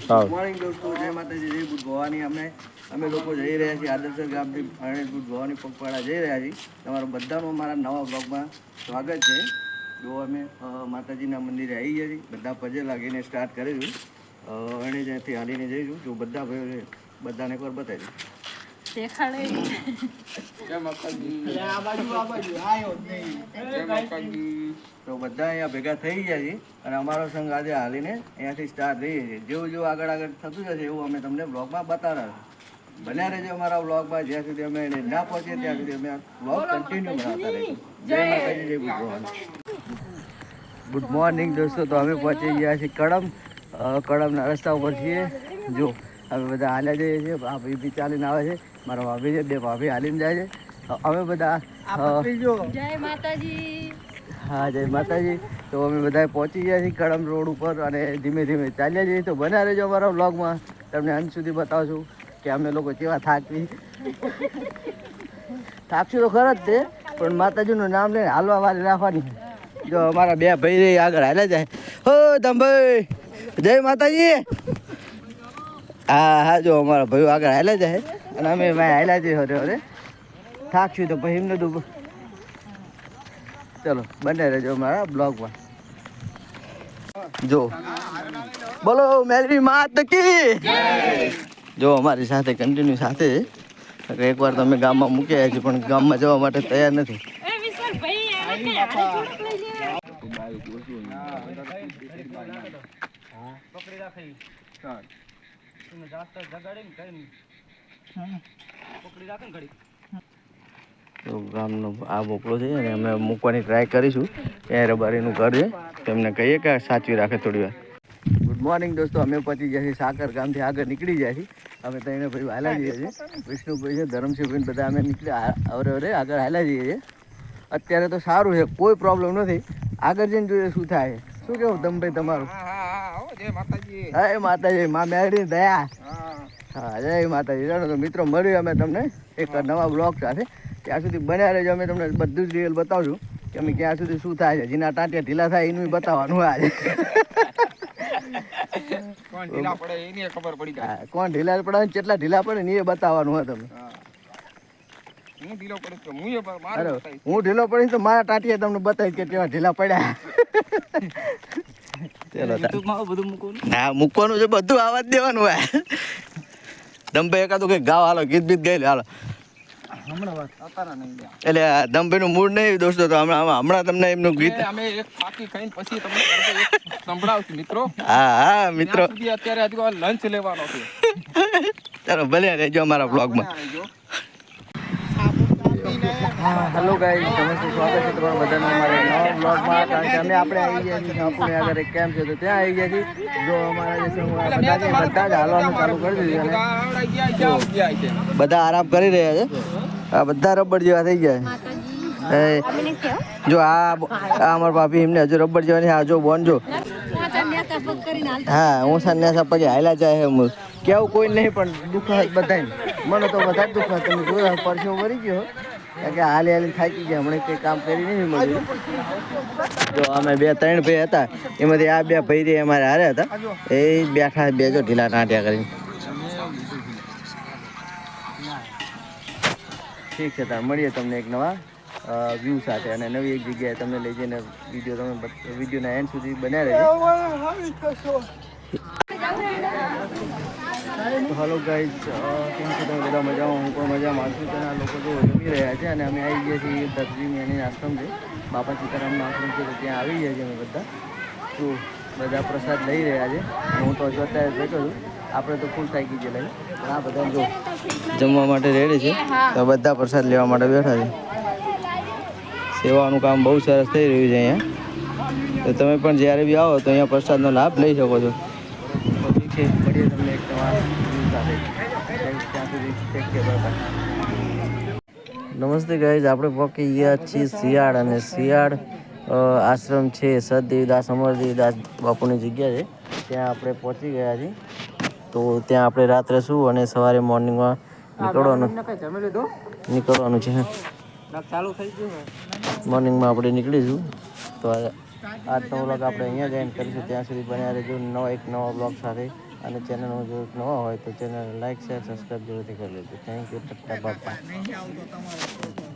Good morning દોસ્તો, જય માતાજી, જય બુટ ભવાની. અમે લોકો જઈ રહ્યા છીએ આદર્શ ગામથી ફરણેજ બુટ ભવાની પગપાળા જઈ રહ્યા છીએ. તમારું બધાનું અમારા નવા બ્લોગમાં સ્વાગત છે. જો અમે માતાજીના મંદિરે આવી ગયા છીએ, બધા પજે લાગીને સ્ટાર્ટ કરીશું. અને ત્યાંથી હાલીને જઈશું. જો બધા ભાઈઓ બધાને એકવાર બતાવી તો બધા અહીંયા ભેગા થઈ ગયા છીએ અને અમારો સંઘ આજે હાલીને અહીંયાથી સ્ટાર્ટ રહીએ છીએ. જેવું જેવું આગળ થતું જશે એવું અમે તમને બ્લોગમાં બતાવતા. બન્યા રહેજો અમારા બ્લોગમાં. જ્યાં સુધી અમે ના પહોંચીએ ત્યાં સુધી અમે બ્લોગ કન્ટિન્યુ બનાવતા રહીશું. જય માતાજી, જય ગુડ મોર્નિંગ દોસ્તો. તો અમે પહોંચી ગયા છીએ કડમના રસ્તા ઉપર છીએ. જો અમે બધા હાલ્યા જઈએ છીએ. આ ભાઈ બી ચાલીને આવે છે, મારા ભાભી છે, બે ભાભી હાલીને જાય છે. અમે બધા જય માતાજી. હા, જય માતાજી. તો અમે બધા પહોંચી ગયા છીએ કડમ રોડ ઉપર અને ધીમે ધીમે ચાલ્યા જઈએ. તો બના રહેજો અમારા વ્લોગમાં. તમને અંત સુધી બતાવશું કે અમે લોકો કેવા થાકશું તો ખરા જ તે, પણ માતાજીનું નામ લઈને હાલવા વાળી રાખવાની. જો અમારા બે ભાઈ આગળ હાલ્યા જાય. હો ધમભાઈ, જય માતાજી. હા હા, જો અમારા ભાઈઓ આગળ હાલ્યા જાય અને અમે હાલ્યા જઈએ. અરે થાકશું તો પછી એમને તો ચલો બને રહેજો અમારા બ્લોગમાં. જો બોલો મેલરી માત કી. જો અમારી સાથે કન્ટિન્યુ સાથે એકવાર તો અમે ગામમાં મૂક્યા છીએ, પણ ગામમાં જવા માટે તૈયાર નથી. તો ગામનો આ બોકડો છે અને અમે મૂકવાની ટ્રાય કરીશું. ત્યાં રબારીનું ઘર છે, તેમને કહીએ કે સાચવી રાખે થોડી વાર. ગુડ મોર્નિંગ દોસ્તો. અમે પહોંચી ગયા છીએ સાકર ગામથી આગળ નીકળી ગયા છીએ. અમે ત્રણે ભાઈ હાલા જઈએ છીએ. વિષ્ણુભાઈ છે, ધરમસિંહભાઈ, બધા અમે નીકળ્યા અરે આગળ હાલા જઈએ છીએ. અત્યારે તો સારું છે, કોઈ પ્રોબ્લેમ નથી. આગળ જઈને જોઈએ શું થાય. શું કેવું ધમભાઈ તમારું? જય માતાજી, મા મેળવી દયા. હા, જય માતાજી. ચાલો તો મિત્રો મળ્યું અમે તમને એક નવા બ્લોગ સાથે. ત્યાં સુધી બન્યા રહેજો. અમે તમને બધું જ રિયલ બતાવશું કે અમે ક્યાં સુધી શું થાય છે. જેના ટાંટિયા ઢીલા થાય એનું બતાવવાનું આજે. કોણ ઢીલા પડે કેટલા ઢીલા પડે ને એ બતાવવાનું હોય તમે. હું ઢીલો પડીશ તો મારા ટાંટિયા તમને બતાવી કે કેવા ઢીલા પડ્યા. હા, મૂકવાનું છે બધું, આવા જ દેવાનું હોય. દમભાઈ એકાદું કઈ ગાવ હાલો, ગીત બીત ગાઈ હાલો. એટલે દમભાઈ નું મૂડ નહીં દોસ્તો, તો હમણાં તમને એમનું ગીત સંભળાવશું મિત્રો. હા હા મિત્રો, અત્યારે લંચ લેવાનો છે. ચાલો ભલે રહેજો અમારા બ્લોગમાં. હા હેલો ગાઈસ, નમસ્તે, સ્વાગત છે તમારું બધાનું અમારા નવા બ્લોગમાં. કારણ કે અમે આપણે આવી ગયા છીએ આપણે આગળ એક કેમ્પ છે તો ત્યાં આવી ગયા છીએ. જો અમારા જે બધા જ હાલવાનું ચાલુ કરી દીધું છે. બધા આરામ કરી રહ્યા છે. આ બધા રબર જેવા થઈ ગયા. જો આ અમારા ભાભી એમને હજુ રબર જેવા નહીં. આ જો બોન જો, હા હું સંન્યાસા પછી હાલ્યા જાય. કેવું કોઈ નહીં, પણ દુઃખ બધાને. મને તો વધારે દુઃખ. તમે જોયા પરસો ભરી ગયો કે હાલી હાલી થાકી ગયા. હમણાં કંઈ કામ કરી નહીં મળ્યું. જો અમે 2-3 ભાઈ હતા, એમાંથી આ 2 ભાઈ અમારે હારે હતા. એ બેઠા બે જો ઢીલા ટાંટ્યા કરીને. ઠીક છે, તાર મળીએ તમને એક નવા વ્યૂ સાથે અને નવી એક જગ્યાએ તમને લઈ જઈને વિડીયોના એન્ડ સુધી બન્યા રહેજો. તો હલો ગાઈઝ, કેમ છો તમે બધા? મજામાં? હું પણ મજામાં છું. તેના લોકો તો જમી રહ્યા છે અને અમે આવી ગયા છીએ દર્શીની એની આશ્રમ છે, બાપા સીતારામનો આશ્રમ છે. તો ત્યાં આવી ગયા છીએ અમે બધા. તો બધા પ્રસાદ લઈ રહ્યા છે. હું તો હજુ અત્યારે બેઠો છું. આપણે તો ફૂલ થાકી ગયેલા છે, પણ આ બધા જો જમવા માટે રેડી છે. તો બધા પ્રસાદ લેવા માટે બેઠા છે. સેવાનું કામ બહુ સરસ થઈ રહ્યું છે અહીંયા. તો તમે પણ જ્યારે બી આવો તો અહીંયા પ્રસાદનો લાભ લઈ શકો છો. મળીએ તમને એક નવા સાથે. ત્યાં સુધી ટેક કેર, બાય. નમસ્તે ગાઈઝ, આપણે પહોંચી ગયા છીએ શિયાળ. અને શિયાળ આશ્રમ છે, સદદેવીદાસ અમરદેવીદાસ બાપુની જગ્યા છે. ત્યાં આપણે પહોંચી ગયા છીએ. તો ત્યાં આપણે રાત્રે શું અને સવારે મોર્નિંગમાં નીકળવાનું છે. મોર્નિંગમાં આપણે નીકળીશું. તો આજનો વ્લોગ આપણે અહીંયા જ એન્ડ કરીશું. ત્યાં સુધી બન્યા રહેજો એક નવા બ્લોગ સાથે. અને ચેનલમાં જો નવા હોય તો ચેનલ લાઈક શેર સબસ્ક્રાઈબ જરૂરથી કરી લેજો. Thank you. ટાટા બાય.